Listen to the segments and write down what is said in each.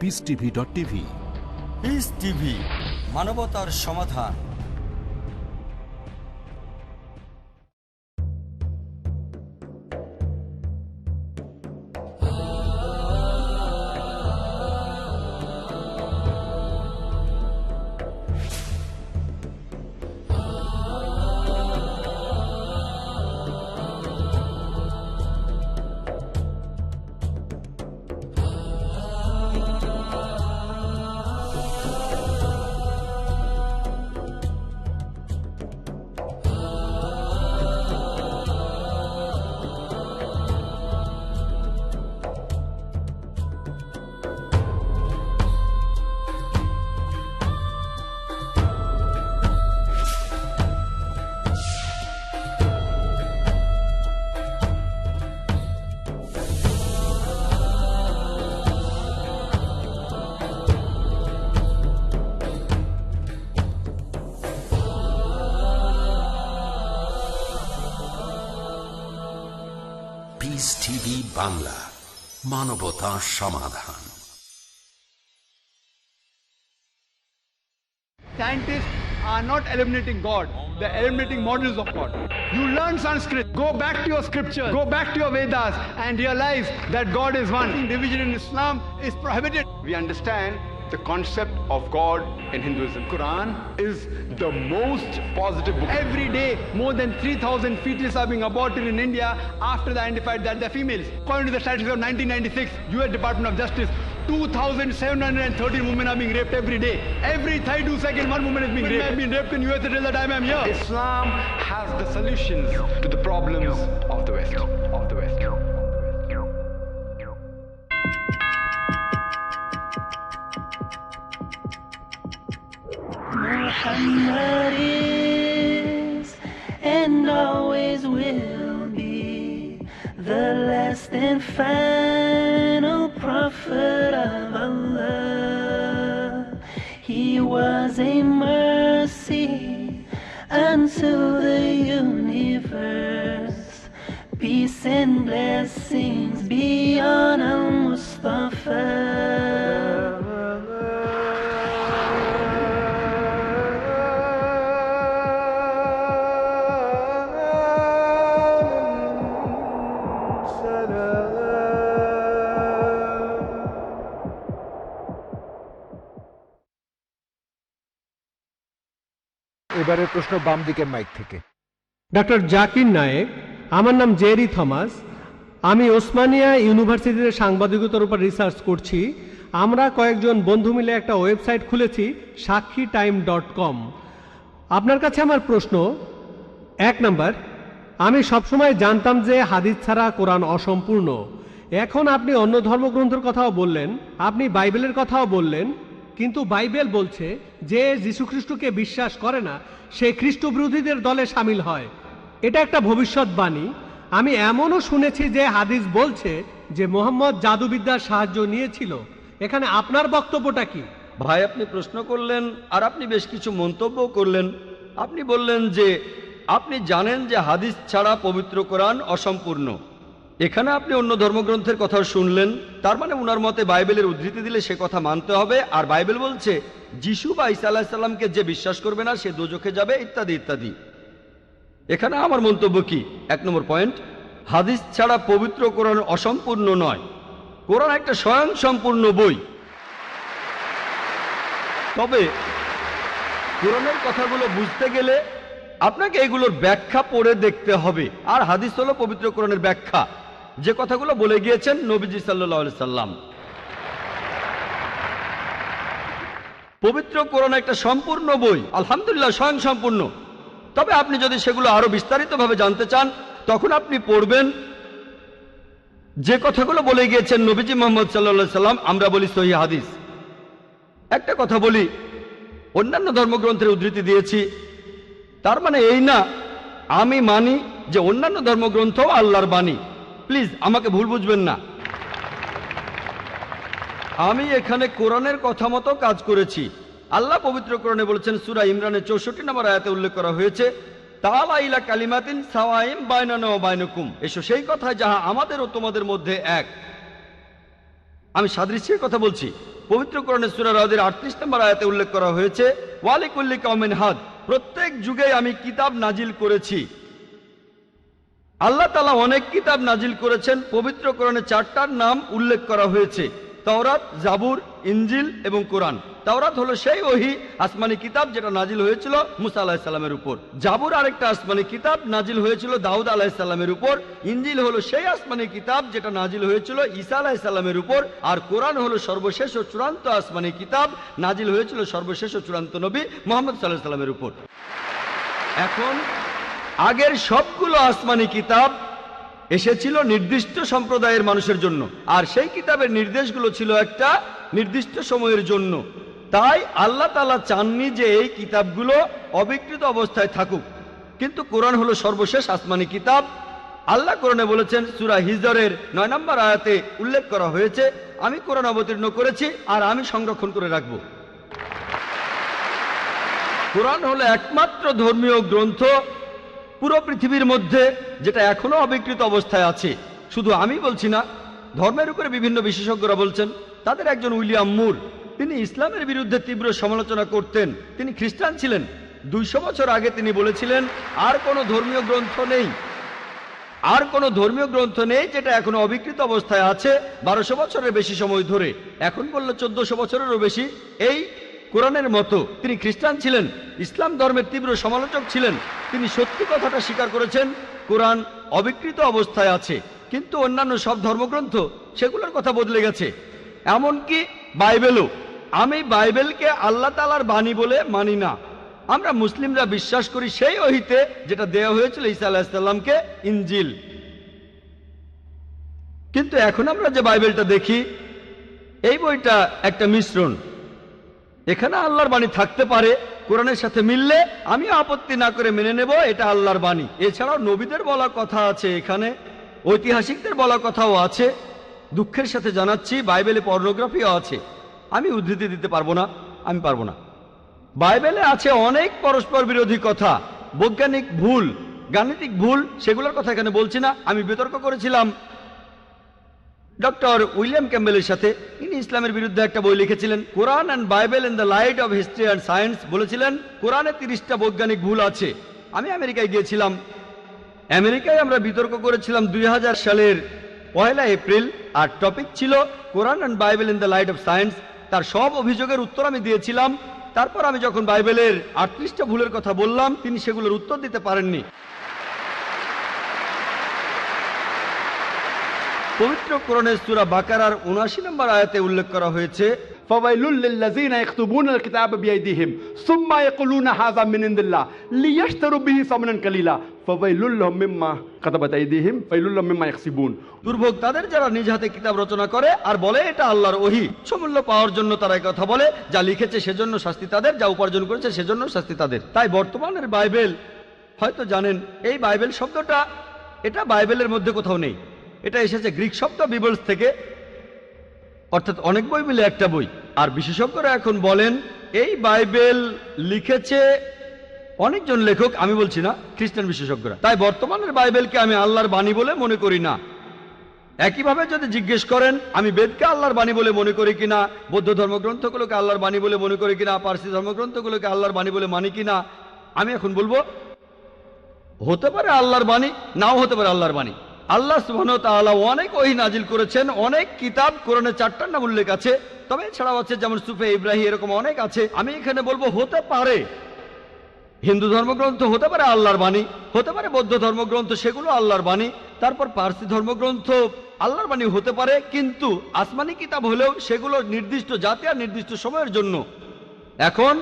peacetv.tv। Piece TV, মানবতার সমাধান। Piece TV Bangla, মানবতার সমাধান। Scientists are not eliminating God, they're eliminating models of God. You learn Sanskrit, go back to your scriptures, go back to your Vedas and realize that God is one. Division in Islam is prohibited. We understand the concept of God in Hinduism. Quran is the most positive book. Every day, more than 3,000 fetuses are being aborted in India after they identified that they're females. According to the statistics of 1996, US Department of Justice, 2,713 women are being raped every day. Every 32 seconds, one woman is being raped. I've been raped in US till the time I'm here. Islam has the solutions to the problems of the West. Muhammad is and always will be the last and final prophet of Allah. He was a mercy unto the universe. Peace and blessings be on Al-Mustafa. এবারের প্রশ্ন বাম দিকের mic থেকে। Doctor Zakir Naik, আমার নাম Jerry Thomas, আমি ওসমানিয়া ইউনিভার্সিটিতে সাংবাদিকতার উপর রিসার্চ করছি। আমরা কয়েকজন বন্ধু মিলে একটা ওয়েবসাইট খুলেছি, sakhiTime.com। আপনার কাছে আমার প্রশ্ন, 1 নাম্বার, আমি সবসময় জানতাম যে হাদিস ছাড়া কোরআন অসম্পূর্ণ। এখন আপনি অন্য ধর্মগ্রন্থের কথাও বললেন, আপনি বাইবেলের কথাও বললেন, কিন্তু বাইবেল বলছে যে যীশুখ্রিস্টকে বিশ্বাস করে না সে খ্রিস্ট বিরোধীদের দলে সামিল হয়। এটা একটা ভবিষ্যৎবাণী। আমি এমনও শুনেছি যে হাদিস বলছে যে মুহাম্মদ জাদুবিদ্যার সাহায্য নিয়েছিল। এখানে আপনার বক্তব্যটা কি? ভাই, আপনি প্রশ্ন করলেন আর আপনি বেশ কিছু মন্তব্য করলেন। আপনি বললেন যে আপনি জানেন যে হাদিস ছাড়া পবিত্র কোরআন অসম্পূর্ণ। এখানে আপনি অন্য ধর্মগ্রন্থের কথাও শুনলেন, তার মানে উনার মতে বাইবেলের উদ্ধৃতি দিলে সে কথা মানতে হবে। আর বাইবেল বলছে যিশু বা ঈসা আলাইহিস সালামকে যে বিশ্বাস করবে না সে দোজখে যাবে, ইত্যাদি ইত্যাদি। এখানে আমার মন্তব্য কি? 1 নম্বর পয়েন্ট, হাদিস ছাড়া পবিত্র কোরআন অসম্পূর্ণ নয়। কোরআন একটা স্বয়ং সম্পূর্ণ বই। তবে কোরআনের কথাগুলো বুঝতে গেলে আপনাকে এগুলোর ব্যাখ্যা পড়ে দেখতে হবে। আর হাদিস হলো পবিত্র কোরআনের ব্যাখ্যা, যে কথাগুলো বলে গিয়েছেন নবীজি সাল্লাল্লাহু আলাইহি সাল্লাম। পবিত্র কোরআন একটা সম্পূর্ণ বই, আলহামদুলিল্লাহ স্বয়ং সম্পূর্ণ। তবে আপনি যদি সেগুলো আরো বিস্তারিতভাবে জানতে চান, তখন আপনি পড়বেন যে কথাগুলো বলে গিয়েছেন নবীজি মুহাম্মদ সাল্লাল্লাহু আলাইহি সাল্লাম, আমরা বলি সহিহ হাদিস। একটা কথা বলি, অন্যান্য ধর্মগ্রন্থের উদ্ধৃতি দিয়েছি, তার মানে এই না আমি মানি যে অন্যান্য ধর্মগ্রন্থ আল্লাহর বাণী। প্লিজ আমাকে ভুল বুঝবেন না। আমি এখানে কোরআনের কথা মতো কাজ করেছি। আল্লাহ পবিত্র কোরআনে বলেছেন, সূরা ইমরানের 64 নম্বর আয়াতে উল্লেখ করা হয়েছে, তাআলা ইলা কালিমাতিন সাওয়াইম বাইনানা ওয়া বাইনাকুম, এসো সেই কথা যাহা আমাদের ও তোমাদের মধ্যে এক। আমি সাদৃশ্যের কথা বলছি। পবিত্র কোরআনের সূরা রাদের 38 নম্বর আয়াতে উল্লেখ করা হয়েছে, ওয়ালিকুল্লি কওমিন হাদ, প্রত্যেক যুগে আমি কিতাব নাজিল করেছি। আল্লাহ তাআলা অনেক কিতাব নাজিল করেছেন। পবিত্র কোরআনে 4টার নাম উল্লেখ করা হয়েছে, তাওরাত, জাবুর, ইনজিল এবং কোরআন। তাওরাত হলো সেই ওহী আসমানি কিতাব যেটা নাজিল হয়েছিল মুসা আলাইহিস সালামের উপর। জাবুর আরেকটা আসমানি কিতাব নাজিল হয়েছিল দাউদ আলাইহিস সালামের উপর। ইনজিল হলো সেই আসমানি কিতাব যেটা নাজিল হয়েছিল ঈসা আলাইহিস সালামের উপর। আর কোরআন হলো সর্বশেষ ও চূড়ান্ত আসমানি কিতাব, নাজিল হয়েছিল সর্বশেষ ও চূড়ান্ত নবী মুহাম্মদ সাল্লাল্লাহু আলাইহি সাল্লামের উপর। এখন আগের সবগুলো আসমানি কিতাব এসেছিল নির্দিষ্ট সম্প্রদায়ের মানুষের জন্য, আর সেই কিতাবের নির্দেশগুলো ছিল একটা নির্দিষ্ট সময়ের জন্য। তাই আল্লাহ তাআলা চাননি যে এই কিতাবগুলো অবিকৃত অবস্থায় থাকুক। কিন্তু কোরআন হলো সর্বশেষ আসমানি কিতাব। আল্লাহ কোরআনে বলেছেন, সূরা হিজরের 9 নম্বর আয়াতে উল্লেখ করা হয়েছে, আমি কোরআন অবতীর্ণ করেছি আর আমি সংরক্ষণ করে রাখব। কোরআন হলো একমাত্র ধর্মীয় গ্রন্থ পুরো পৃথিবীর মধ্যে যেটা এখনো অবিকৃত অবস্থায় আছে। শুধু আমি বলছি না, ধর্মের উপরে বিভিন্ন বিশেষজ্ঞরা বলছেন। তাদের একজন উইলিয়াম মুর, তিনি ইসলামের বিরুদ্ধে তীব্র সমালোচনা করতেন। তিনি খ্রিস্টান ছিলেন। 200 বছর আগে তিনি বলেছিলেন, আর কোনো ধর্মীয় গ্রন্থ নেই, আর কোনো ধর্মীয় গ্রন্থ নেই যেটা এখনো অবিকৃত অবস্থায় আছে 1200 বছরের বেশি সময় ধরে। এখন বলল 1400 বছরেরও বেশি এই কোরআনের মতো। তিনি খ্রিস্টান ছিলেন, ইসলাম ধর্মের তীব্র সমালোচক ছিলেন। তিনি সত্যি কথাটা স্বীকার করেছেন, কোরআন অবিকৃত অবস্থায় আছে। কিন্তু অন্যান্য সব ধর্মগ্রন্থ সেগুলোর কথা বদলে গেছে, এমনকি বাইবেলও। আমি বাইবেলকে আল্লাহ তাআলার বাণী বলে মানি না। আমরা মুসলিমরা বিশ্বাস করি সেই ওহীতে যেটা দেওয়া হয়েছিল ঈসা আলাইহিস সালামকে, ইনজিল। কিন্তু এখন আমরা যে বাইবেলটা দেখি, এই বইটা একটা মিশ্রণ। এখানে আল্লাহর বাণী থাকতে পারে, কোরআনের সাথে মিললে আমি আপত্তি না করে মেনে নেব এটা আল্লাহর বাণী। এছাড়াও নবীদের বলা কথা আছে, এখানে ঐতিহাসিকদের বলা কথাও আছে। দুঃখের সাথে জানাচ্ছি, বাইবেলে পর্নোগ্রাফিও আছে। আমি উদ্ধৃতি দিতে পারবো না, আমি পারবো না। বাইবেলে আছে অনেক পরস্পর বিরোধী কথা, বৈজ্ঞানিক ভুল, গাণিতিক ভুল, সেগুলোর কথা এখানে বলছি না। আমি বিতর্ক করেছিলাম ডক্টর উইলিয়াম ক্যাম্বেলের সাথে। তিনি ইসলামের বিরুদ্ধে একটা বই লিখেছিলেন, Quran and Bible in the light of history and science. বলেছিলেন কোরআনে 30টা বৈজ্ঞানিক ভুল আছে। আমি আমেরিকায় গিয়েছিলাম। আমেরিকায় আমরা বিতর্ক করেছিলাম 2000 সালের 1 এপ্রিল, আর টপিক ছিল Quran and Bible in the light of science. তার সব অভিযোগের উত্তর আমি দিয়েছিলাম। তারপর আমি যখন বাইবেলের 38টা ভুলের কথা বললাম, তিনি সেগুলোর উত্তর দিতে পারেননি। পবিত্র কোরআনের সূরা বাকারার 79 নম্বর আয়াতে উল্লেখ করা হয়েছে, فويل للذين يكتبون الكتاب بأيديهم ثم يقولون هذا من عند الله ليشتروا به ثمنا قليلا فويل لهم مما كتبت أيديهم ويل لهم مما يكسبون। দুর্ভোগ তাদের যারা নিজ হাতে কিতাব রচনা করে আর বলে এটা আল্লাহর ওহী। সমূল্য পাওয়ার জন্য তারা এই কথা বলে, যা লিখেছে সেজন্য শাস্তি তাদের, যা উপার্জন করেছে সেজন্য শাস্তি তাদের। তাই বর্তমানের বাইবেল, হয়তো জানেন এই বাইবেল শব্দটা এটা বাইবেলের মধ্যে কোথাও নেই। এটা এসেছে গ্রিক শব্দ বিবলস থেকে, অর্থাৎ অনেক বই মিলে একটা বই। আর বিশেষজ্ঞরা এখন বলেন এই বাইবেল লিখেছে অনেকজন লেখক, আমি বলছি না, খ্রিস্টান বিশেষজ্ঞরা। তাই বর্তমানের বাইবেলকে আমি আল্লাহর বাণী বলে মনে করি না। একইভাবে যদি জিজ্ঞেস করেন আমি বেদকে আল্লাহর বাণী বলে মনে করি কিনা, বৌদ্ধ ধর্মগ্রন্থগুলোকে আল্লাহর বাণী বলে মনে করি কিনা, পার্সি ধর্মগ্রন্থগুলোকে আল্লাহর বাণী বলে মানি কিনা, আমি এখন বলবো হতে পারে আল্লাহর বাণী, নাও হতে পারে আল্লাহর বাণী। আল্লাহ সুবহানাহু ওয়া তাআলা অনেক ওহী নাজিল করেছেন, অনেক কিতাব, কোরআনে 4টার নাম উল্লেখ আছে। তবে এছাড়াও আছে যেমন সুফে ইব্রাহিম, এরকম অনেক আছে। আমি এখানে বলবো হতে পারে হিন্দু ধর্মগ্রন্থ হতে পারে আল্লাহর বাণী, হতে পারে বৌদ্ধ ধর্মগ্রন্থ সেগুলো আল্লাহর বাণী, তারপর পার্সি ধর্মগ্রন্থ আল্লাহর বাণী হতে পারে। কিন্তু আসমানি কিতাব হলেও সেগুলো নির্দিষ্ট জাতি আর নির্দিষ্ট সময়ের জন্য। এখন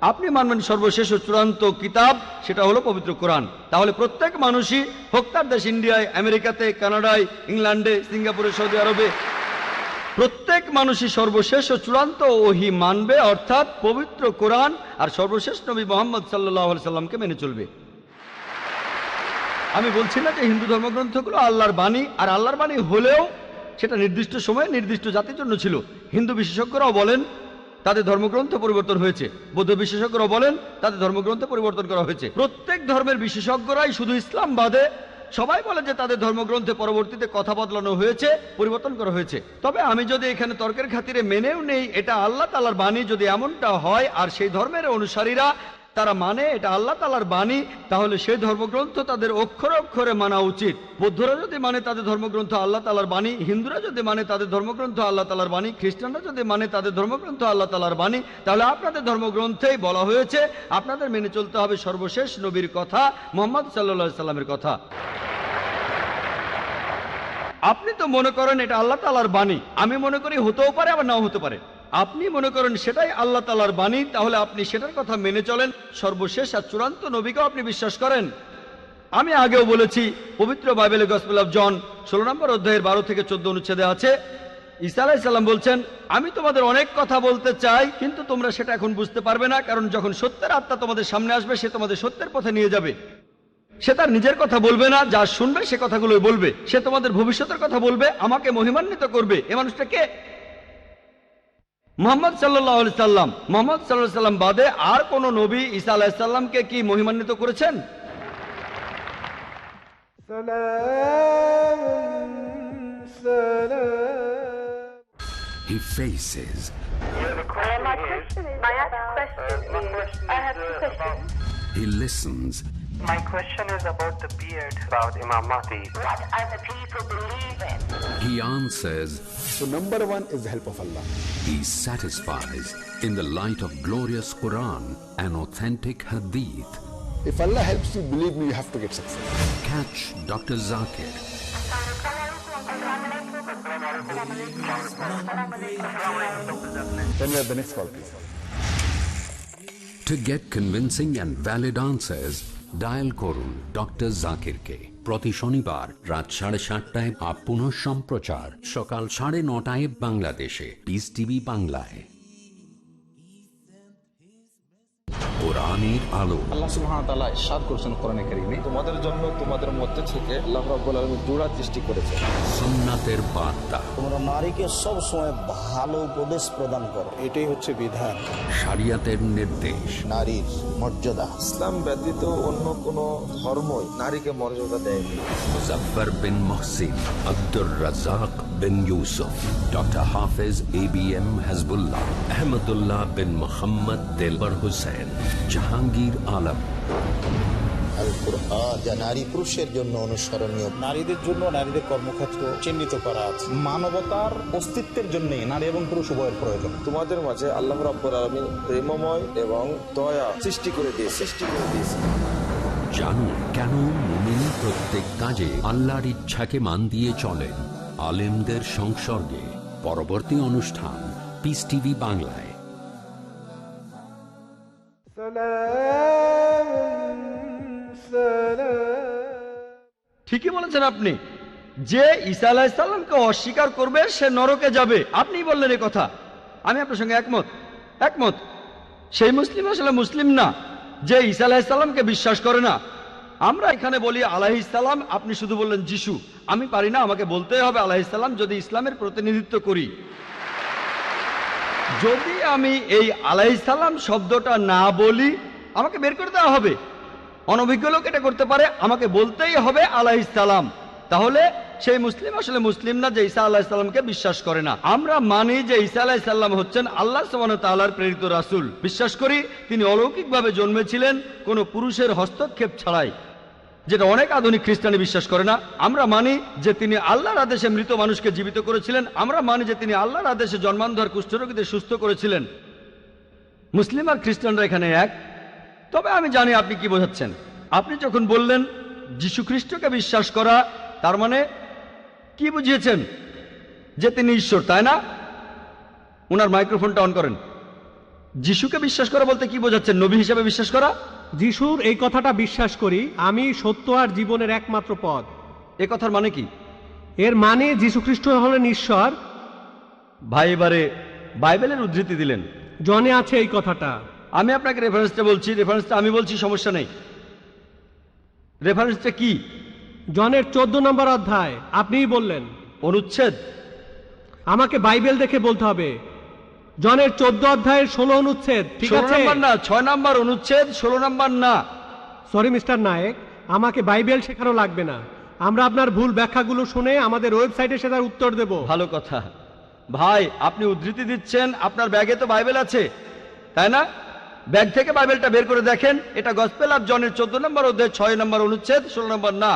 আপনি মানবেন সর্বশেষ ও চূড়ান্ত কিতাব, সেটা হলো পবিত্র কোরআন। তাহলে প্রত্যেক মানুষই, হোক তার দেশ ইন্ডিয়ায়, আমেরিকাতে, কানাডায়, ইংল্যান্ডে, সিঙ্গাপুরে, সৌদি আরবে, প্রত্যেক মানুষই সর্বশেষ ও চূড়ান্ত ওহী মানবে, অর্থাৎ পবিত্র কোরআন আর সর্বশেষ নবী মুহাম্মদ সাল্লাল্লাহু আলাইহি সাল্লামকে মেনে চলবে। আমি বলছি না যে হিন্দু ধর্মগ্রন্থগুলো আল্লাহর বাণী, আর আল্লাহর বাণী হলেও সেটা নির্দিষ্ট সময়ে নির্দিষ্ট জাতির জন্য ছিল। হিন্দু বিশেষজ্ঞরাও বলেন তাদের ধর্মগ্রন্থ পরিবর্তন হয়েছে, বৌদ্ধ বিশেষজ্ঞরাও বলেন তাদের ধর্মগ্রন্থ পরিবর্তন করা হয়েছে। প্রত্যেক ধর্মের বিশেষজ্ঞরাই শুধু ইসলাম বাদে সবাই বলে যে তাদের ধর্মগ্রন্থে পরবর্তীতে কথা বদলানো হয়েছে, পরিবর্তন করা হয়েছে। তবে আমি যদি এখানে তর্কের খাতিরে মেনেও নেই এটা আল্লাহ তাআলার বাণী, যদি এমনটা হয় আর সেই ধর্মের অনুসারীরা তারা মানে এটা আল্লাহ তাআলার বাণী, তাহলে সেই ধর্মগ্রন্থ তাদের অক্ষরে অক্ষরে মানা উচিত। বৌদ্ধরা যদি মানে তাদের ধর্মগ্রন্থ আল্লাহ তাআলার বাণী, হিন্দুরা যদি মানে তাদের ধর্মগ্রন্থ আল্লাহ তাআলার বাণী, খ্রিস্টানরা যদি মানে তাদের ধর্মগ্রন্থ আল্লাহ তাআলার বাণী, তাহলে আপনাদের ধর্মগ্রন্থেই বলা হয়েছে আপনাদের মেনে চলতে হবে সর্বশেষ নবীর কথা, মুহাম্মদ সাল্লাল্লাহু আলাইহি সাল্লামের কথা। আপনি তো মনে করেন এটা আল্লাহ তাআলার বাণী, আমি মনে করি হতেও পারে আবার নাও হতে পারে। আপনি মনে করেন সেটাই আল্লাহ তাআলার বাণী, তাহলে আপনি সেটার কথা মেনে চলেন। সর্বশেষ আর চূড়ান্ত নবীকেও আপনি বিশ্বাস করেন। আমি আগেও বলেছি, পবিত্র বাইবেলে গসপেল অফ জন 16 নম্বর অধ্যায়ের 12 থেকে 14 অনুচ্ছেদে আছে, ঈসা আলাইহিস সালাম বলছেন, আমি তোমাদের অনেক কথা বলতে চাই, কিন্তু তোমরা সেটা এখন বুঝতে পারবে না, কারণ যখন সত্যের আত্মা তোমাদের সামনে আসবে সে তোমাদের সত্যের পথে নিয়ে যাবে। সে তার নিজের কথা বলবে না, যা শুনবে সে কথাগুলোই বলবে। সে তোমাদের ভবিষ্যতের কথা বলবে, আমাকে মহিমান্বিত করবে। এ মানুষটা কে? মুহাম্মদ সাল্লাল্লাহু আলাইহি সাল্লাম। মুহাম্মদ সাল্লাল্লাহু আলাইহি সাল্লাম বাদে আর কোন নবী ঈসা আলাইহিস সালামকে কি মহিমান্বিত করেছেন? He faces, he listens, My question is about the beard, about Imam Mahdi. What other people believe in. he answers, So number one is the help of Allah. he satisfies in the light of glorious Quran and authentic Hadith. If Allah helps you, believe me, you have to get success. Catch Dr. Zakir Then we have the next call, please. to get convincing and valid answers. Dial করুন doctor জাকিরকে প্রতি শনিবার রাত 7:30টায়, up পুনঃ সম্প্রচার সকাল 9:30টায় বাংলাদেশে, piece TV বাংলায়। কোরআনের আলো। আল্লাহ সুবহানাহু ওয়া তাআলা ইরশাদ করেছেন কোরআনে কারীমে, তোমাদের জন্য তোমাদের মধ্যে থেকে আল্লাহ রাব্বুল আলামিন জোড়া সৃষ্টি করেছেন। সুন্নাতের বার্তা। তোমরা নারীকে সব সময় ভালো উপদেশ প্রদান করো, এটাই হচ্ছে বিধান। শরিয়তের নির্দেশ। নারীর মর্যাদা ইসলাম ব্যতীত অন্য কোন ধর্মই নারীকে মর্যাদা দেয়নি। মুজাফফর বিন মুহসিন, আব্দুর রাজ্জাক বিন ইউসুফ, ডক্টর হাফেজ ABM হাসবুল্লাহ, আহমদুল্লাহ বিন মুহাম্মদ দিলবর হোসেন, জাহাঙ্গীর আলম। আল কুরআন যা নারী পুরুষের জন্য অনুসরণীয়, নারীদের জন্য নারীদের কর্মক্ষেত্র চিহ্নিত করা আছে। মানবতার অস্তিত্বের জন্য নারী এবং পুরুষ উভয়ের প্রয়োজন। তোমাদের মাঝে আল্লাহ রাব্বুল আলামিন প্রেমময় এবং দয়া সৃষ্টি করে দিয়েছে। জানুন কেন মুমিন প্রত্যেক কাজে আল্লাহর ইচ্ছাকে মান দিয়ে চলেন। আলেমদের সংসর্গে পরবর্তী অনুষ্ঠান পিস টিভি বাংলায়। ঠিকই বলেছেন আপনি, যে ঈসা আলাইহিস সালামকে অস্বীকার করবে সে নরকে যাবে। আপনি বললেন এই কথা, আমি আপনার সঙ্গে একমত। সেই মুসলিম আসলে মুসলিম না যে ঈসা আলাইহিস সালামকে বিশ্বাস করে না। আমরা এখানে বলি আলাইহিস সালাম, আপনি শুধু বললেন যিশু। আমি পারি না, আমাকে বলতেই হবে আলাইহিস সালাম যদি ইসলামের প্রতিনিধিত্ব করি। যদি আমি এই আলাইহিস সালাম শব্দটা না বলি আমাকে বের করে দেওয়া হবে। অনভিজ্ঞ লোক এটা করতে পারে, আমাকে বলতেই হবে আলাইহিস সালাম। তাহলে সেই মুসলিম আসলে মুসলিম না যে ঈসা আলাইহিস সালামকে বিশ্বাস করে না। আমরা মানি যে ঈসা আলাইহিস সালাম হচ্ছেন আল্লাহ সুবহানাহু ওয়া তাআলার প্রেরিত রাসূল। বিশ্বাস করি তিনি অলৌকিকভাবে জন্মেছিলেন কোনো পুরুষের হস্তক্ষেপ ছাড়াই, যেটা অনেক আধুনিক খ্রিস্টানি বিশ্বাস করে না। আমরা মানি যে তিনি আল্লাহর আদেশে মৃত মানুষকে জীবিত করেছিলেন। আমরা মানি যে তিনি আল্লাহর আদেশে জন্মান্ধর কুষ্ঠরোগীদের সুস্থ করেছিলেন। মুসলিম আর খ্রিস্টানরা এখানে এক। তবে আমি জানি আপনি কি বোঝাচ্ছেন। আপনি যখন বললেন যীশু খ্রিস্টকে বিশ্বাস করা, তার মানে কি বুঝিয়েছেন? যে তিনি ঈশ্বর, তাই না? ওনার মাইক্রোফোনটা অন করেন। যিশুকে বিশ্বাস করা বলতে কি বোঝাচ্ছেন? নবী হিসেবে বিশ্বাস করা? যিশুর এই কথাটা বিশ্বাস করি, আমি সত্য আর জীবনের একমাত্র পথ। এ কথার মানে কি? এর মানে যীশু খ্রিস্ট হলেন ঈশ্বর। ভাই এবারে বাইবেলের উদ্ধৃতি দিলেন, জনে আছে এই কথাটা। আমি আপনাকে রেফারেন্সটা বলছি, রেফারেন্সটা আমি বলছি, সমস্যা নেই। রেফারেন্সটা কি? জনের 14 নম্বর অধ্যায়। আপনিই বললেন। অনুচ্ছেদ? আমাকে বাইবেল দেখে বলতে হবে। জনের 14 অধ্যায়ের 16 অনুচ্ছেদ। ঠিক আছে? 16 নম্বর না, 6 নম্বর অনুচ্ছেদ, 16 নম্বর না। সরি মিস্টার নায়েক, আমাকে বাইবেল শেখানো লাগবে না। আমরা আপনার ভুল ব্যাখ্যাগুলো শুনে আমাদের ওয়েবসাইটে সেটার উত্তর দেব। ভালো কথা ভাই, আপনি উদ্ধৃতি দিচ্ছেন, আপনার ব্যাগে তো বাইবেল আছে তাই না? ব্যাগ থেকে বাইবেলটা বের করে দেখেন, এটা গসপেল অফ জনের 14 নম্বর অধ্যায় 6 নম্বর অনুচ্ছেদ 16 নম্বর না।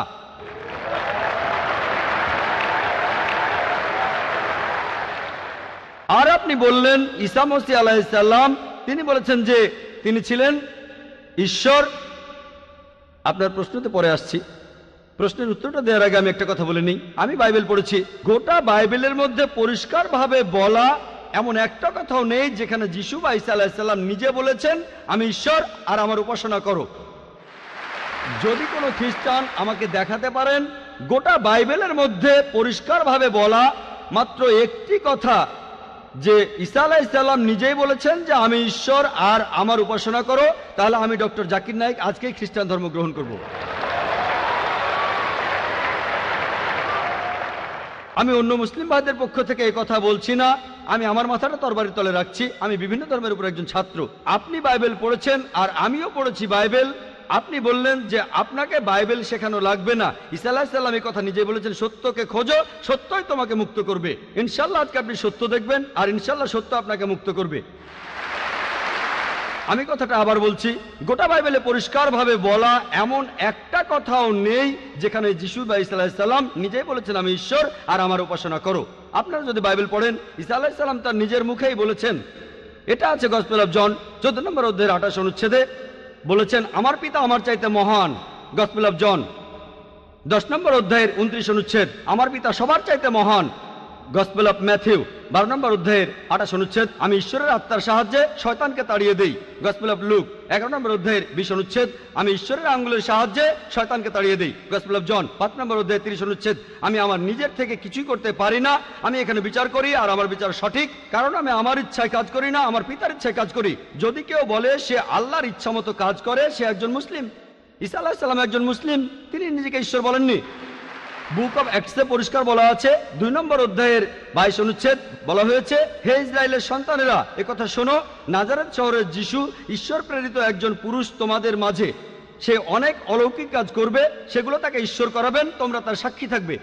আর আপনি বললেন ঈসা মসীহ আলাইহিস সালাম তিনি বলেছেন যে তিনি ছিলেন ঈশ্বর। আপনার প্রশ্নতে পরে আসছি, প্রশ্নের উত্তরটা দেওয়ার আগে আমি একটা কথা বলে নিই। আমি বাইবেল পড়েছি, গোটা বাইবেলের মধ্যে পরিষ্কারভাবে বলা এমন একটা কথাও নেই যেখানে যিশু বা ঈসা আলাইহিস সালাম নিজে বলেছেন আমি ঈশ্বর আর আমার উপাসনা করো। যদি কোনো খ্রিস্টান আমাকে দেখাতে পারেন গোটা বাইবেলের মধ্যে পরিষ্কারভাবে বলা মাত্র একটি কথা যে ঈসা আলাইহিস সালাম নিজেই বলেছেন যে আমি ঈশ্বর আর আমার উপাসনা করো, তাহলে আমি ডক্টর জাকির নায়েক আজকেই খ্রিস্টান ধর্ম গ্রহণ করব। আমি অন্য মুসলিম ভাইদের পক্ষ থেকে এই কথা বলছি না, আমি আমার মাথাটা তরবারির তলে রাখছি। আমি বিভিন্ন ধর্মের উপর একজন ছাত্র। আপনি বাইবেল পড়েছেন আর আমিও পড়েছি বাইবেল। আপনি বললেন যে আপনাকে বাইবেল শেখানো লাগবে না। ঈসা আলাইহিস সালাম এই কথা নিজেই বলেছেন, সত্যকে খোঁজো, সত্যই তোমাকে মুক্ত করবে। ইনশাআল্লাহ আজকে আপনি সত্য দেখবেন আর ইনশাআল্লাহ সত্য আপনাকে মুক্ত করবে। আমি কথাটা আবার বলছি, গোটা বাইবেলে পরিষ্কারভাবে বলা এমন একটা কথাও নেই যেখানে যিশু বা ঈসা আলাইহিস সালাম নিজেই বলেছেন আমি ঈশ্বর আর আমার উপাসনা করো। আপনারা যদি বাইবেল পড়েন, ঈসা আলাইহিস সালাম তার নিজের মুখেই বলেছেন, এটা আছে গসপেল অফ জন 14 নম্বর অধ্যায়ের 28 অনুচ্ছেদে, বলেছেন আমার পিতা আমার চাইতে মহান। গসপেল অফ জন 10 নম্বর অধ্যায়ের 29 অনুচ্ছেদ, আমার পিতা সবার চাইতে মহান। গসপেল অফ ম্যাথিউ 12 নম্বর অধ্যায়ের 28 অনুচ্ছেদ, আমি ঈশ্বরের আত্মার সাহায্যে শয়তানকে তাড়িয়ে দেই। গসপেল অফ লুক 11 নম্বর অধ্যায়ের 20 অনুচ্ছেদ, আমি ঈশ্বরের আঙ্গুলের সাহায্যে শয়তানকে তাড়িয়ে দেই। গসপেল অফ জন 5 নম্বর অধ্যায়ের 30 অনুচ্ছেদ, আমি আমার নিজের থেকে কিছুই করতে পারি না, আমি এখানে বিচার করি আর আমার বিচার সঠিক, কারণ আমি আমার ইচ্ছায় কাজ করি না, আমার পিতার ইচ্ছায় কাজ করি। যদি কেউ বলে সে আল্লাহর ইচ্ছা মতো কাজ করে, সে একজন মুসলিম। ঈসা আলাইহিস সালাম একজন মুসলিম, তিনি নিজেকে ঈশ্বর বলেননি। বুক অব অ্যাক্টসে পরিষ্কার বলা আছে 2 নম্বর অধ্যায়ের 22 অনুচ্ছেদ, বলা হয়েছে হে ইসরায়েলের সন্তানেরা একথা শোনো, নাজারেত শহরের যিশু ঈশ্বর প্রেরিত একজন পুরুষ তোমাদের মাঝে, সে অনেক অলৌকিক কাজ করবে, সেগুলো তাকে ঈশ্বর করাবেন, তোমরা তার সাক্ষী থাকবে।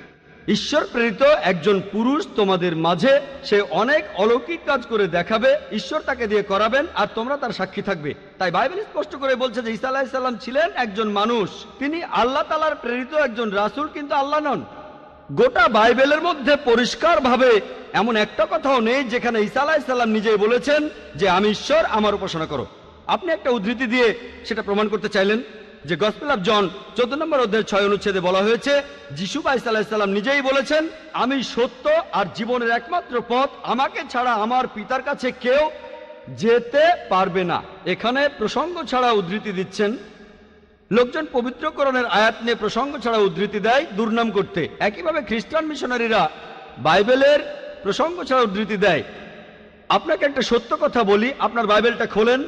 ঈশ্বর প্রেরিত একজন পুরুষ তোমাদের মাঝে, সে অনেক অলৌকিক কাজ করে দেখাবে, ঈশ্বর তাকে দিয়ে করাবেন আর তোমরা তার সাক্ষী থাকবে। তাই বাইবেল স্পষ্ট করে বলছে যে ঈসা আলাইহিস সালাম ছিলেন একজন মানুষ, তিনি আল্লাহ তাআলার প্রেরিত একজন রাসূল, কিন্তু আল্লাহ নন। গোটা বাইবেলের মধ্যে পরিষ্কারভাবে এমন একটা কথাও নেই যেখানে ঈসা আলাইহিস সালাম নিজেই বলেছেন যে আমি ঈশ্বর, আমার উপাসনা করো। আপনি একটা উদ্ধৃতি দিয়ে সেটা প্রমাণ করতে চাইলেন যে গসপেল অফ জন 14 নম্বর অধ্যায়ের 6 অনুচ্ছেদে বলা হয়েছে যিশু বা ঈসা আলাইহিস সালাম নিজেই বলেছেন আমি সত্য আর জীবনের একমাত্র পথ, আমাকে ছাড়া আমার পিতার কাছে কেউ যেতে পারবে না। এখানে প্রসঙ্গ ছাড়া উদ্ধৃতি দিচ্ছেন। লোকজন পবিত্রকরণের আয়াত নিয়ে প্রসঙ্গ ছাড়া উদ্ধৃতি দেয় দুর্নাম করতে। একইভাবে খ্রিস্টান মিশনারিরা বাইবেলের প্রসঙ্গ ছাড়া উদ্ধৃতি দেয়। আপনাকে একটা সত্য কথা বলি, আপনার বাইবেলটা খোলেন,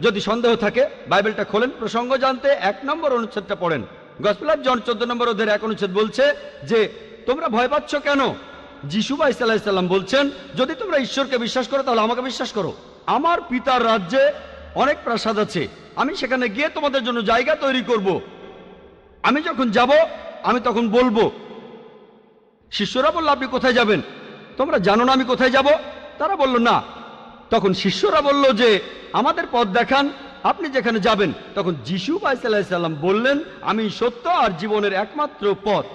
যদি সন্দেহ থাকে বাইবেলটা খোলেন, প্রসঙ্গ জানতে 1 নম্বর অনুচ্ছেদটা পড়েন। গসপেল অফ জন 14 নম্বর অধ্যায়ের 1 অনুচ্ছেদ বলছে যে তোমরা ভয় পাচ্ছ কেন? যিশু বা ঈসা আলাইহিস সালাম বলছেন যদি তোমরা ঈশ্বরকে বিশ্বাস করো তাহলে আমাকে বিশ্বাস করো। আমার পিতার রাজ্যে অনেক প্রাসাদ আছে, আমি সেখানে গিয়ে তোমাদের জন্য জায়গা তৈরি করব। আমি যখন যাব আমি তখন বলবো। শিষ্যরা বলল আপনি কোথায় যাবেন? তোমরা জানো না আমি কোথায় যাব? তারা বলল না। তখন শিষ্যরা বলল যে আমাদের পথ দেখান, আপনি যেখানে যাবেন। তখন যিশু বা ঈসা আলাইহিস সালাম বললেন আমি সত্য আর জীবনের একমাত্র পথ।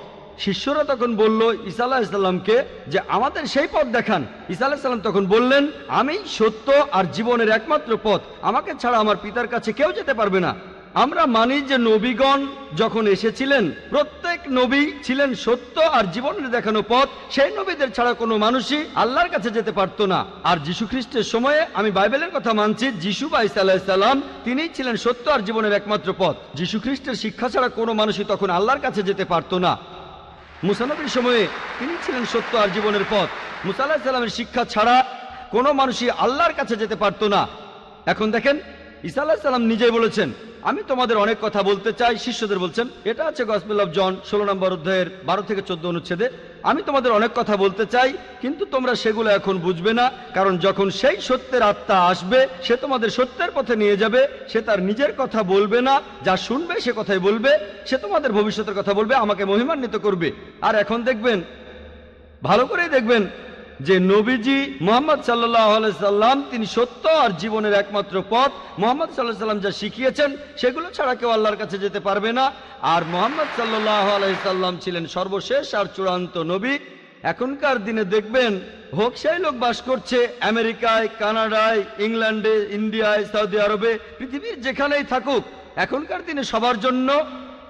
শিষ্যরা তখন বলল ঈসা আলাইহিস সালামকে যে আমাদের সেই পথ দেখান। ঈসা আলাইহিস সালাম তখন বললেন আমি সত্য আর জীবনের একমাত্র পথ, আমাকে ছাড়া আমার পিতার কাছে কেউ যেতে পারবে না। আমরা মানি যে নবীগণ যখন এসেছিলেন প্রত্যেক নবী ছিলেন সত্য আর জীবনের দেখানো পথ, সেই নবীদের ছাড়া কোনো মানুষই আল্লাহর কাছে যেতে পারতো না। আর যীশু খ্রিস্টের সময়ে আমি বাইবেলের কথা মানছি, যিশু বা ঈসা আলাইহিস সালাম তিনিই ছিলেন সত্য আর জীবনের একমাত্র পথ। যীশু খ্রিস্টের শিক্ষা ছাড়া কোনো মানুষই তখন আল্লাহর কাছে যেতে পারতো না। মুসা নবীর সময়ে তিনি ছিলেন সত্য আর জীবনের পথ। মুসা আলাইহিস সালামের শিক্ষা ছাড়া কোনো মানুষই আল্লাহর কাছে যেতে পারতো না। এখন দেখেন ঈসা আলাইহিস সালাম নিজেই বলেছেন আমি তোমাদের অনেক কথা বলতে চাই। শিষ্যদের বলছেন, এটা আছে গসপেল অফ জন 16 নম্বর অধ্যায়ের 12 থেকে 14 অনুচ্ছেদে। আমি তোমাদের অনেক কথা বলতে চাই, কিন্তু তোমরা সেগুলো এখন বুঝবে না, কারণ যখন সেই সত্যের আত্মা আসবে সে তোমাদের সত্যের পথে নিয়ে যাবে। সে তার নিজের কথা বলবে না, যা শুনবে সে কথাই বলবে। সে তোমাদের ভবিষ্যতের কথা বলবে, আমাকে মহিমান্বিত করবে। আর এখন দেখবেন, ভালো করেই দেখবেন যে নবীজি মুহাম্মদ সাল্লাল্লাহু আলাইহি সাল্লাম তিনি সত্য আর জীবনের একমাত্র পথ। মুহাম্মদ সাল্লাল্লাহু আলাইহি সাল্লাম যা শিখিয়েছেন সেগুলো ছাড়া কেউ আল্লাহর কাছে যেতে পারবে না। আর মুহাম্মদ সাল্লাল্লাহু আলাইহি সাল্লাম ছিলেন সর্বশেষ আর চূড়ান্ত নবী। এখনকার দিনে দেখবেন হোক সেই লোক বাস করছে আমেরিকায়, কানাডায়, ইংল্যান্ডে, ইন্ডিয়ায়, সৌদি আরবে, পৃথিবীর যেখানেই থাকুক, এখনকার দিনে সবার জন্য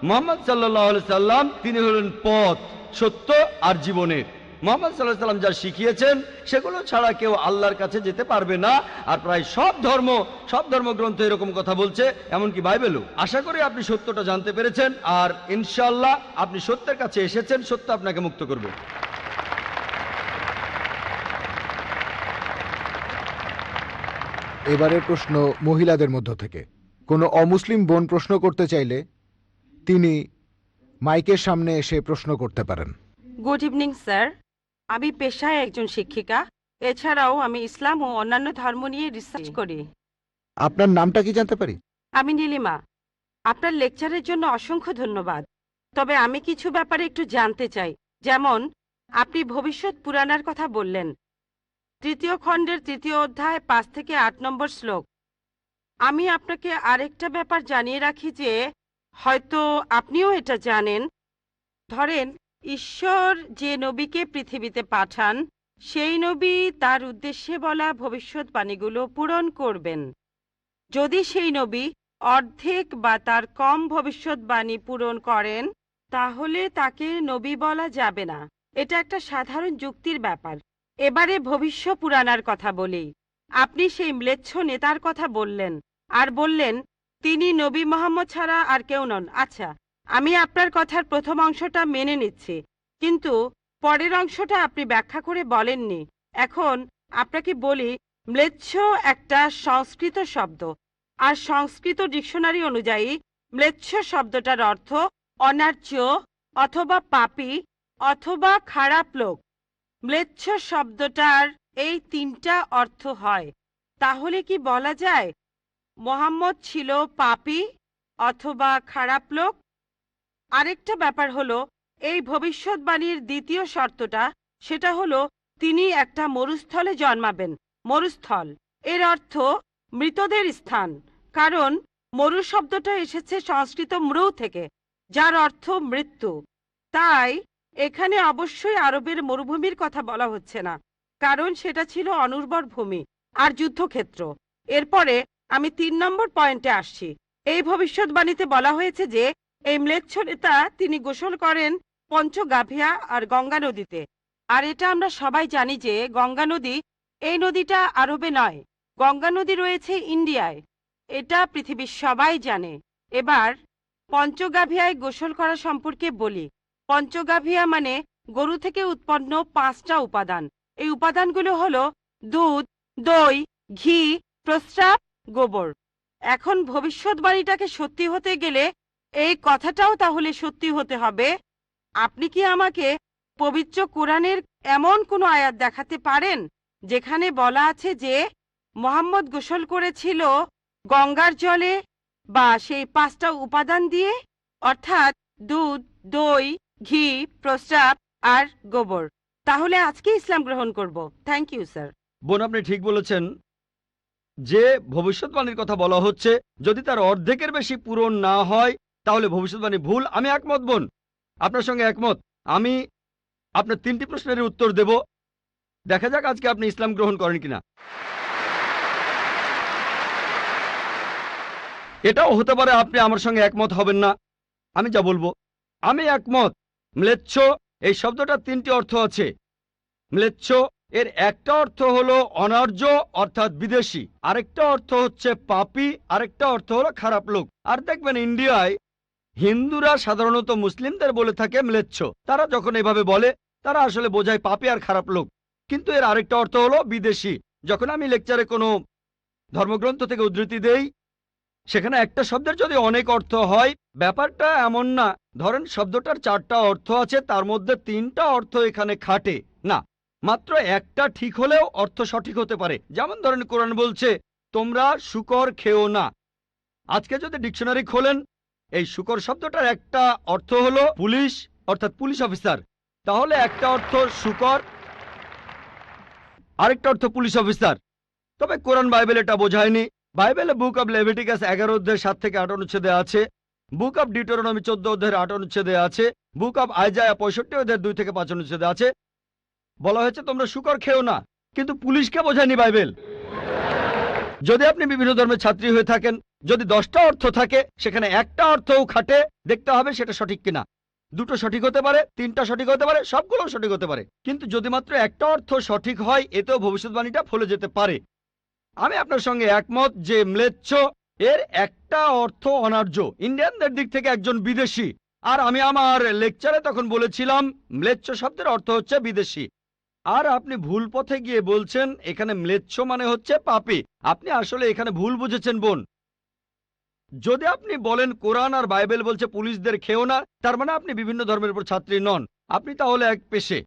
মুহাম্মদ সাল্লাল্লাহু আলাইহি সাল্লাম তিনি হলেন পথ, সত্য আর জীবনের। মুহাম্মদ সাল্লাল্লাহু আলাইহি সাল্লাম যা শিখিয়েছেন সেগুলো ছাড়া কেউ আল্লাহর কাছে যেতে পারবে না। আর প্রায় সব ধর্মগ্রন্থ এরকম কথা বলছে, এমনকি বাইবেলও। আশা করি আপনি সত্যটা জানতে পেরেছেন, আর ইনশাআল্লাহ আপনি সত্যের কাছে এসেছেন। সত্য আপনাকে মুক্ত করবে। এবারের প্রশ্ন মহিলাদের মধ্য থেকে। কোনো অমুসলিম বোন প্রশ্ন করতে চাইলে তিনি মাইকের সামনে এসে প্রশ্ন করতে পারেন। গুড ইভিনিং স্যার, আমি পেশায় একজন শিক্ষিকা। এছাড়াও আমি ইসলাম ও অন্যান্য ধর্ম নিয়ে রিসার্চ করি। আপনার নামটা কি জানতে পারি? আমি নীলিমা। আপনার লেকচারের জন্য অসংখ্য ধন্যবাদ। তবে আমি কিছু ব্যাপারে একটু জানতে চাই। যেমন আপনি ভবিষ্যৎ পুরাণের কথা বললেন, 3য় খণ্ডের 3য় অধ্যায় 5 থেকে 8 নম্বর শ্লোক। আমি আপনাকে আরেকটা ব্যাপার জানিয়ে রাখি যে হয়তো আপনিও এটা জানেন। ধরেন ঈশ্বর যে নবীকে পৃথিবীতে পাঠান, সেই নবী তার উদ্দেশ্যে বলা ভবিষ্যৎবাণীগুলো পূরণ করবেন। যদি সেই নবী অর্ধেক বা তার কম ভবিষ্যৎবাণী পূরণ করেন, তাহলে তাকে নবী বলা যাবে না। এটা একটা সাধারণ যুক্তির ব্যাপার। এবারে ভবিষ্য পুরাণার কথা বলি। আপনি সেই ম্লেচ্ছ নেতার কথা বললেন, আর বললেন তিনি নবী মুহাম্মদ ছাড়া আর কেউ নন। আচ্ছা, আমি আপনার কথার প্রথম অংশটা মেনে নিচ্ছি, কিন্তু পরের অংশটা আপনি ব্যাখ্যা করে বলেননি। এখন আপনাকে বলি, ম্লেচ্ছ একটা সংস্কৃত শব্দ, আর সংস্কৃত ডিকশনারি অনুযায়ী ম্লেচ্ছ শব্দটার অর্থ অনার্য অথবা পাপী অথবা খারাপ লোক। ম্লেচ্ছ শব্দটার এই 3টা অর্থ হয়। তাহলে কি বলা যায় মুহাম্মদ ছিল পাপী অথবা খারাপ লোক? আরেকটা ব্যাপার হলো, এই ভবিষ্যৎবাণীর দ্বিতীয় শর্তটা, সেটা হলো তিনি একটা মরুস্থলে জন্মাবেন। মরুস্থল এর অর্থ মৃতদের স্থান, কারণ মরু শব্দটা এসেছে সংস্কৃত মৃ থেকে, যার অর্থ মৃত্যু। তাই এখানে অবশ্যই আরবের মরুভূমির কথা বলা হচ্ছে না, কারণ সেটা ছিল অনুর্বর ভূমি আর যুদ্ধক্ষেত্র। এরপরে আমি 3 নম্বর পয়েন্টে আসছি। এই ভবিষ্যৎবাণীতে বলা হয়েছে যে এই ম্লেচ্ছ নেতা তিনি গোসল করেন পঞ্চগাভিয়া আর গঙ্গা নদীতে। আর এটা আমরা সবাই জানি যে গঙ্গা নদী, এই নদীটা আরবে নয়, গঙ্গা নদী রয়েছে ইন্ডিয়ায়। এটা পৃথিবীর সবাই জানে। এবার পঞ্চগাভিয়ায় গোসল করা সম্পর্কে বলি। পঞ্চগাভিয়া মানে গরু থেকে উৎপন্ন 5টা উপাদান। এই উপাদানগুলো হলো দুধ, দই, ঘি, প্রস্রাব, গোবর। এখন ভবিষ্যৎবাণীটাকে সত্যি হতে গেলে এই কথাটাও তাহলে সত্যি হতে হবে। আপনি কি আমাকে পবিত্র কোরআনের এমন কোনো আয়াত দেখাতে পারেন যেখানে বলা আছে যে মুহাম্মদ গোসল করেছিল গঙ্গার জলে বা সেই 5টা উপাদান দিয়ে, অর্থাৎ দুধ, দই, ঘি, প্রস্রাব আর গোবর? তাহলে আজকে ইসলাম গ্রহণ করব। Thank you sir. বোন, আপনি ঠিক বলেছেন যে ভবিষ্যৎবাণীর কথা বলা হচ্ছে, যদি তার অর্ধেকের বেশি পূরণ না হয় তাহলে ভবিষ্যৎবাণী ভুল। আমি একমত বোন, আপনার সঙ্গে একমত। আমি আপনার 3টি প্রশ্নের উত্তর দেব। দেখা যাক আজকে আপনি ইসলাম গ্রহণ করেন কিনা। এটাও হতে পারে আপনি আমার সঙ্গে একমত হবেন না। আমি যা বলবো আমি একমত। ম্লেচ্ছ এই শব্দটা 3টি অর্থ আছে। ম্লেচ্ছ এর একটা অর্থ হলো অনার্য অর্থাৎ বিদেশি, আরেকটা অর্থ হচ্ছে পাপী, আরেকটা অর্থ হলো খারাপ লোক। আর দেখবেন ইন্ডিয়ায় হিন্দুরা সাধারণত মুসলিমদের বলে থাকে ম্লেচ্ছ। তারা যখন এভাবে বলে তারা আসলে বোঝায় পাপী আর খারাপ লোক, কিন্তু এর আরেকটা অর্থ হলো বিদেশি। যখন আমি লেকচারে কোনো ধর্মগ্রন্থ থেকে উদ্ধৃতি দেই, সেখানে একটা শব্দের যদি অনেক অর্থ হয়, ব্যাপারটা এমন না ধরেন শব্দটার 4টা অর্থ আছে, তার মধ্যে 3টা অর্থ এখানে খাটে না, মাত্র একটা ঠিক হলেও অর্থ সঠিক হতে পারে। যেমন ধরেন কোরআন বলছে তোমরা শূকর খেও না। আজকে যদি ডিকশনারি খোলেন, এই শূকর শব্দটার একটা অর্থ হলো পুলিশ, অর্থাৎ পুলিশ অফিসার। তাহলে একটা অর্থ শূকর, আরেকটা অর্থ পুলিশ অফিসার। তবে কোরআন বাইবেল এটা বোঝায়নি। বাইবেলে বুক অব লেভিটিকাস 11 অধ্যায় 7 থেকে 8 অনুচ্ছেদে আছে, বুক অব ডিউটেরোনমি 14 অধ্যায়ের 8 অনুচ্ছেদে আছে, বুক অব আইজায়া 65 অধ্যায়ের 2 থেকে 5 অনুচ্ছেদে আছে, বলা হয়েছে তোমরা শূকর খেও না। কিন্তু পুলিশকে বোঝায়নি বাইবেল। যদি আপনি বিভিন্ন ধর্মের ছাত্রী হয়ে থাকেন, যদি 10টা অর্থ থাকে, সেখানে একটা অর্থও খাটে, দেখতে হবে সেটা সঠিক কিনা। 2টো সঠিক হতে পারে, 3টা সঠিক হতে পারে, সবগুলো সঠিক হতে পারে। কিন্তু যদি মাত্র একটা অর্থ সঠিক হয়, এতেও ভবিষ্যৎবাণীটা ফলে যেতে পারে। আমি আপনার সঙ্গে একমত যে ম্লেচ্ছ এর একটা অর্থ অনার্য, ইন্ডিয়ানদের দিক থেকে একজন বিদেশি। আর আমি আমার লেকচারে তখন বলেছিলাম ম্লেচ্ছ শব্দের অর্থ হচ্ছে বিদেশি। আর আপনি ভুল পথে গিয়ে বলছেন এখানে ম্লেচ্ছ মানে হচ্ছে পাপী। আপনি আসলে এখানে ভুল বুঝেছেন বোন। যদি আপনি বলেন কোরআন আর বাইবেল বলছে পুলিশদের খেও না, তার মানে আপনি বিভিন্ন ধর্মের উপর ছাত্রী নন, আপনি তাহলে এক পেশে।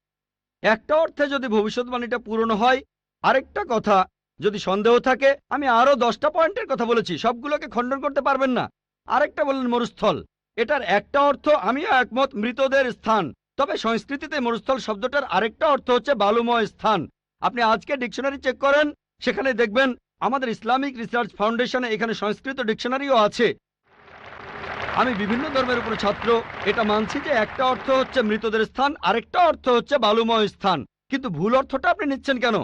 একটা অর্থে যদি ভবিষ্যৎবাণীটা পূরণ হয়। আরেকটা কথা, যদি সন্দেহ থাকে, আমি আরো 10টা পয়েন্টের কথা বলেছি, সবগুলোকে খণ্ডন করতে পারবেন না। আরেকটা বললেন মরুস্থল, এটার একটা অর্থ আমিও একমত, মৃতদের স্থান। তবে সংস্কৃতিতে মরুস্থল শব্দটার আরেকটা অর্থ হচ্ছে বালুময় স্থান। আপনি আজকে ডিকশনারি চেক করেন, সেখানে দেখবেন আমাদের ইসলামিক রিসার্চ ফাউন্ডেশনে এখানে সংস্কৃত ডিকশনারিও আছে। আমি বিভিন্ন ধর্মের উপর ছাত্র, এটা মানছি যে একটা অর্থ হচ্ছে মৃতদের স্থান, আরেকটা অর্থ হচ্ছে বালুময় স্থান। কিন্তু ভুল অর্থটা আপনি নিচ্ছেন কেন?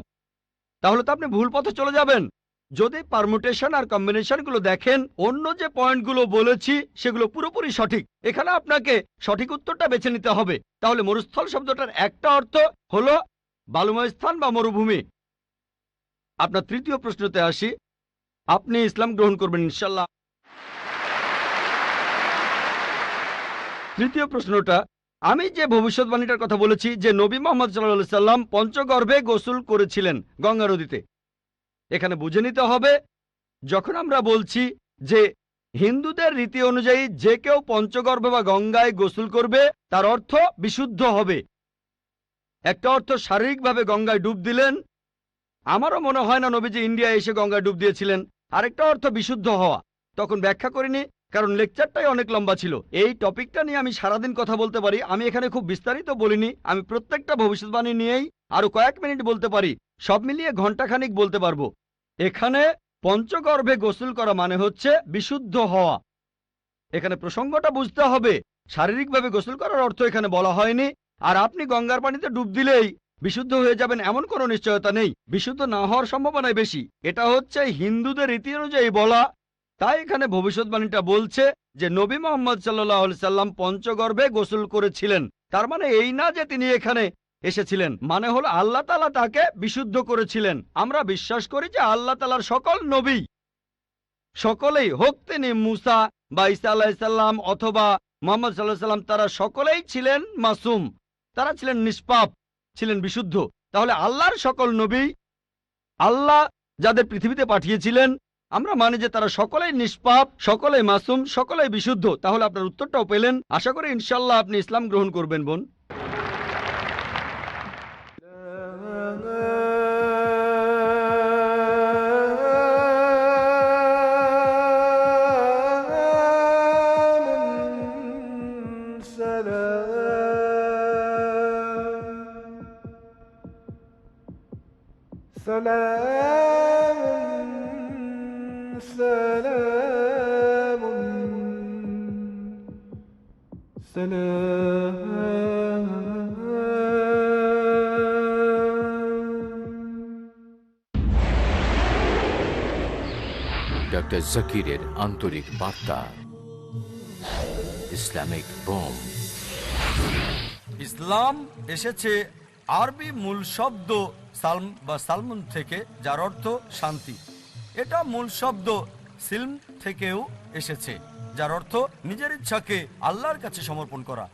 তাহলে তো আপনি ভুল পথে চলে যাবেন। যদি পারমুটেশন আর কম্বিনেশন গুলো দেখেন, অন্য যে পয়েন্টগুলো বলেছি সেগুলো পুরোপুরি সঠিক। এখানে আপনাকে সঠিক উত্তরটা বেছে নিতে হবে। তাহলে মরুস্থল শব্দটার একটা অর্থ হলো বালুময় স্থান বা মরুভূমি। আপনার তৃতীয় প্রশ্নতে আসি, আপনি ইসলাম গ্রহণ করবেন ইনশাল্লাহ। তৃতীয় প্রশ্নটা, আমি যে ভবিষ্যৎবাণীটার কথা বলেছি যে নবী মুহাম্মদ সাল্লাল্লাহু আলাইহি সাল্লাম পঞ্চগর্ভে গোসল করেছিলেন গঙ্গা নদীতে, এখানে বুঝে নিতে হবে যখন আমরা বলছি যে হিন্দুদের রীতি অনুযায়ী যে কেউ পঞ্চগর্ভে বা গঙ্গায় গোসল করবে তার অর্থ বিশুদ্ধ হবে। একটা অর্থ শারীরিকভাবে গঙ্গায় ডুব দিলেন, আমারও মনে হয় না নবীজি ইন্ডিয়া এসে গঙ্গায় ডুব দিয়েছিলেন। আরেকটা অর্থ বিশুদ্ধ হওয়া, তখন ব্যাখ্যা করিনি কারণ লেকচারটাই অনেক লম্বা ছিল। এই টপিকটা নিয়ে আমি সারাদিন কথা বলতে পারি, আমি এখানে খুব বিস্তারিত বলিনি। আমি প্রত্যেকটা ভবিষ্যৎবাণী নিয়েই আরো কয়েক মিনিট বলতে পারি, সব মিলিয়ে ঘন্টাখানিক বলতে পারবো। এখানে পঞ্চগর্ভে গোসল করা মানে হচ্ছে বিশুদ্ধ হওয়া। এখানে প্রসঙ্গটা বুঝতে হবে, শারীরিকভাবে গোসল করার অর্থ এখানে বলা হয়নি। আর আপনি গঙ্গার পানিতে ডুব দিলেই বিশুদ্ধ হয়ে যাবেন এমন কোনো নিশ্চয়তা নেই, বিশুদ্ধ না হওয়ার সম্ভাবনাই বেশি। এটা হচ্ছে হিন্দুদের রীতি অনুযায়ী বলা। তাই এখানে ভবিষ্যৎবাণীটা বলছে যে নবী মুহাম্মদ সাল্লাল্লাহু আলাইহি সাল্লাম পঞ্চগর্ভে গোসল করেছিলেন। তার মানে এই না যে তিনি এখানে এসেছিলেন, মানে হলো আল্লাহ তাআলা তাকে বিশুদ্ধ করেছিলেন। আমরা বিশ্বাস করি যে আল্লাহ তাআলার সকল নবী, সকলেই হোক তিনি মুসা বা ঈসা আলাইহিস সালাম অথবা মুহাম্মদ সাল্লাল্লাহু আলাইহি সাল্লাম, তারা সকলেই ছিলেন মাসুম, তারা ছিলেন নিষ্পাপ, ছিলেন বিশুদ্ধ। তাহলে আল্লাহর সকল নবী, আল্লাহ যাদের পৃথিবীতে পাঠিয়েছিলেন, আমরা মানি যে তারা সকলেই নিষ্পাপ, সকলেই মাসুম, সকলেই বিশুদ্ধ। তাহলে আপনার উত্তরটাও পেলেন। আশা করি ইনশাআল্লাহ আপনি ইসলাম গ্রহণ করবেন বোন। ডক্টর জাকিরের আন্তরিক বার্তা, ইসলামিক বোম। ইসলাম এসেছে আরবি মূল শব্দ সালম বা সালমুন থেকে, যার অর্থ শান্তি। এটা মূল শব্দ সিলম থেকেও এসেছে, যার অর্থ নিজের ইচ্ছাকে আল্লাহর কাছে সমর্পণ করা।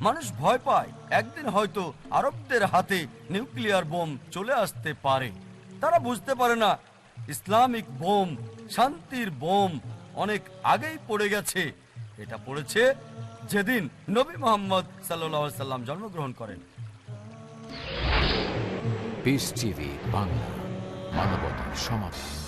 মানুষ ভয় পায় একদিন হয়তো আরবদের হাতে নিউক্লিয়ার বোম চলে আসতে পারে। তারা বুঝতে পারে না ইসলামিক বোম, শান্তির বোম, অনেক আগেই পড়ে গেছে। এটা পড়েছে যেদিন নবী মুহাম্মদ সাল্লাল্লাহু আলাইহি সাল্লাম জন্মগ্রহণ করেন। পিস টিভি বাংলা, মানবতার সমাধান।